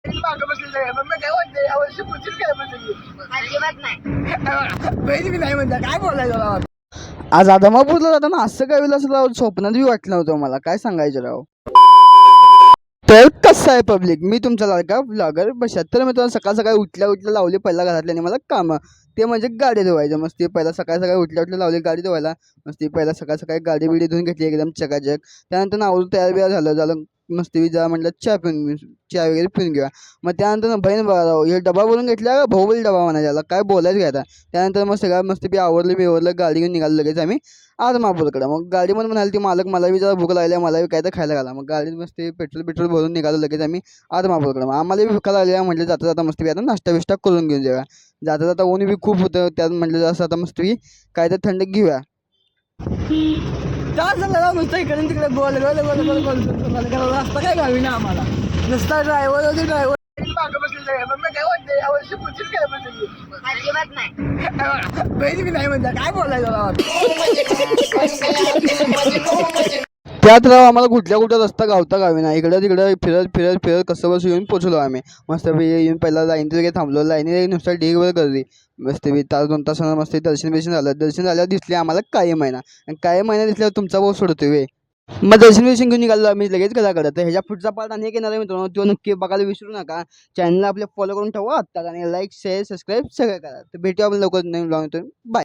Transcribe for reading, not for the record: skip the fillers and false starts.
मागं बसलेलं आहे. मग मी काय म्हणते यावर्षी पुढची काय म्हणते अजिबात नाही. बहिणी मी नाही म्हणता काय बोलायचं राव. आज आदमापूरला जाताना असं काय वेळेला असं राव स्वप्नात बी वाटलं नव्हतं मला. काय सांगायचं राव. तर कसं आहे पब्लिक, मी तुमचा लाडका ब्लॉगर बशात. तर मी तुम्हाला सकाळ सकाळी उठल्या उठल्या लावली पहिला घरातल्याने मला कामं. ते म्हणजे गाडी धुवायचं. मस्ती पहिला सकाळी सकाळी उठल्या उठल्या लावली गाडी धुवायला. मस्ती पहिला सकाळ सकाळी गाडी बिडी धुवून घेतली एकदम चकाचक. त्यानंतर आवरून तयार बियार झालं मस्ती जा म्हटलं चहा पिऊन चहा वगैरे पिऊन घेऊया. मग त्यानंतर बहीण बघा राव हे डबा बोलून घेतला भाऊबली डबा म्हणायला याला काय बोलायचं घ्या आता. त्यानंतर मग सगळं मस्ती आवरलं बिवरलं गाडी घेऊन निघालं लगेच आम्ही आदमापूरकडं. मग गाडीमध्ये म्हणाली ती मालक मला बी जरा भूक लागली मला बी काय तर खायला घाला. मग गाडीत मस्ती पेट्रोल भरून निघालो लगेच आम्ही आदमापूरकडं. मग आम्हाला बी भूक लागली म्हटलं जाता जाता मस्ती आता नाश्ता बिष्टा करून घेऊन जाऊया. जाता जाता ऊन बी खूप होतं त्यात म्हटलं असं आता मस्ती काय तर थंड घेऊया. नुसतं इकडे तिकडे गोल गोल गोल गोल गोल रस्ता काय गावी ना आम्हाला. नुसता ड्रायव्हर होते ड्रायव्हर मागं बसलेलं आहे. मग मी काय म्हणते यावर्षी पुढची काय म्हणते अजिबात नाही. बहिणी मी नाही म्हणता काय बोलायचं राव. त्यात राव आम्हाला कुठल्या रस्ता गावता गावी ना. इकडं तिकडं फिरत फिरत फिरत कसं बस येऊन पोचलो आम्ही. मस्त येऊन पहिला लाईन वगैरे थांबलो. लाईनी नुसतं ढीगवर गर्दी. मस्त तास 2 तासानं मस्त दर्शन बिर्शन झालं. दर्शन झाल्यावर दिसले आम्हाला काही महिना. आणि काही महिना दिसल्यावर तुमचा भाऊ सोडतोय वे. मग दर्शन बिर्शन घेऊन निघालो आम्ही लगेच घराकडे. तर ह्याच्या पुढचा पार्ट आणि एक येणार आहे मित्रांनो. तो नक्की बघायला विसरू नका. चॅनलला आपल्या फॉलो करून ठेवा आत्ता आणि लाईक शेअर सबस्क्राईब सगळं करा. तर भेटूया आपण लवकर नवीन ब्लॉग. बाय.